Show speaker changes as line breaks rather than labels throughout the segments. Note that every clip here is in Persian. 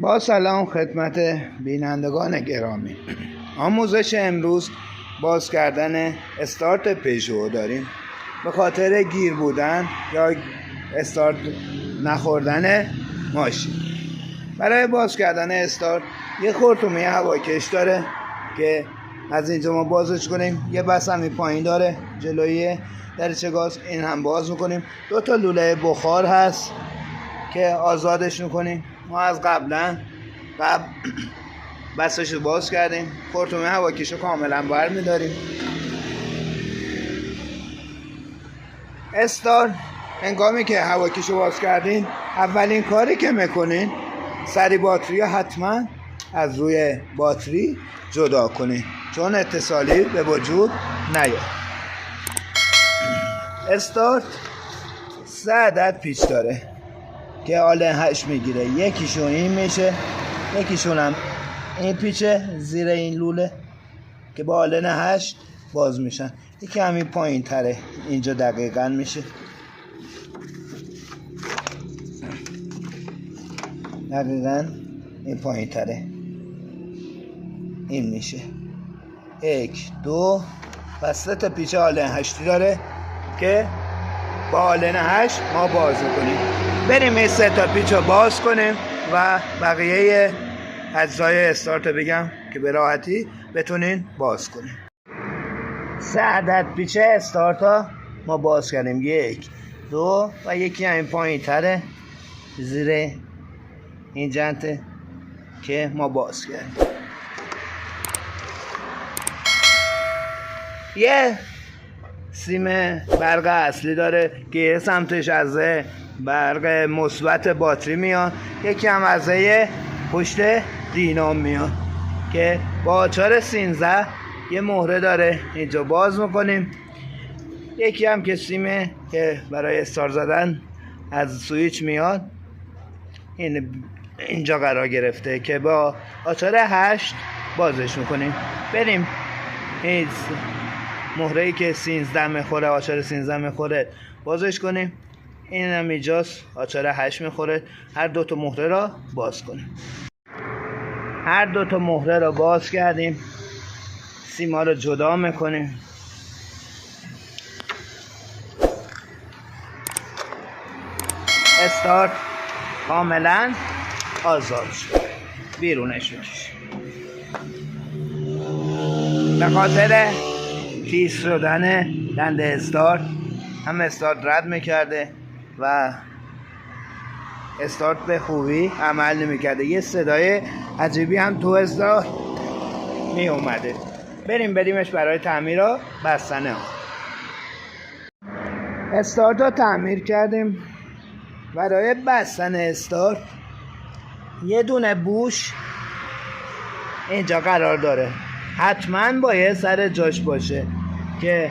با سلام خدمت بینندگان گرامی. آموزش امروز باز کردن استارت پژو داریم. به خاطر گیر بودن یا استارت نخوردن ماشین، برای باز کردن استارت یه خرطومه هواکش داره که از اینجا ما بازش کنیم. یه بس همی پایین داره جلوی درچه گاز، این هم باز میکنیم. 2 تا لوله بخار هست که آزادش میکنیم. ما از قبل بسش رو باز کردیم، خرطومه هواکش رو کاملا بر میداریم. استارت هنگامی که هواکش رو باز کردین، اولین کاری که میکنین سری باتری رو حتما از روی باتری جدا کنین چون اتصالی به وجود نیاد. استارت 3 عدد پیچ داره که آلن 8 میگیره. یکیشون این میشه، یکیشون هم این پیچه زیر این لوله که با آلن 8 باز میشن. یکی همین پایین تره، اینجا دقیقا میشه. دقیقا این پایین تره، این میشه 1 2 و 3 تا پیچ آلن 8 داره که با آلن 8 ما باز کنیم. بریم این 3 تا پیچ رو باز کنیم و بقیه اجزای استارت رو بگم که به راحتی بتونین باز کنیم. 3 عدد پیچ استارت ها ما باز کردیم، 1 2 و یکی همین پایین تره زیر این جنته که ما باز کردیم. یه سیم برق اصلی داره که یه سمتش از برق مثبت باتری میاد، یکی هم از پشت دینام میاد که با آچار 13 یه مهره داره، اینجا باز میکنیم. یکی هم که سیمه که برای استارت زدن از سویچ میاد، اینجا قرار گرفته که با آچار 8 بازش میکنیم. بریم این مهره‌ای که 13 میخوره، آچار 13 میخوره بازش کنیم. این هم اینجاست، آچار 8 میخوره. هر 2 تا مهره را باز کنیم. هر 2 تا مهره را باز کردیم، سیما رو جدا میکنیم. استارت کاملا آزاد شد، بیرونش میکشیم. به خاطر تیز شدن دنده استارت هم استارت رد میکرده و استارت به خوبی عمل نمیکرده. یه صدای عجیبی هم تو استارت می اومده. بریمش برای تعمیر و بستنه ها. استارت رو تعمیر کردیم. برای بستن استارت یه دونه بوش اینجا قرار داره، حتما باید سر جاش باشه که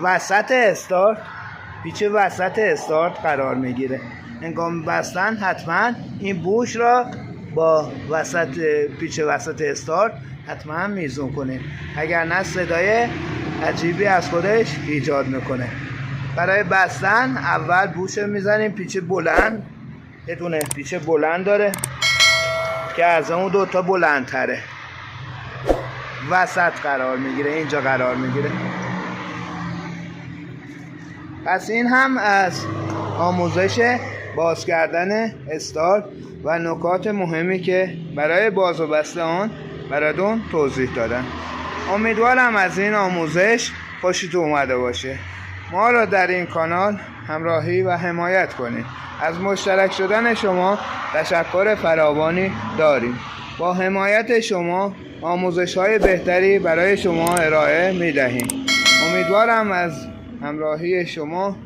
وسط استارت، پیچ وسط استارت قرار میگیره. هنگام بستن حتما این بوش را با پیچ وسط استارت حتما میزون کنه، اگر نه صدای عجیبی از خودش ایجاد میکنه. برای بستن اول بوش میزنیم، پیچ بلند، یه دونه پیچ بلند داره که از اون 2 تا بلندتره، وسط قرار میگیره، اینجا قرار میگیره. پس این هم از آموزش باز کردن استارت و نکات مهمی که برای باز و بسته آن براتون توضیح دادم. امیدوارم از این آموزش خوشتون اومده باشه. ما را در این کانال همراهی و حمایت کنید. از مشترک شدن شما تشکر فراوانی داریم. با حمایت شما آموزش‌های بهتری برای شما ارائه می‌دهیم. امیدوارم از همراهی شما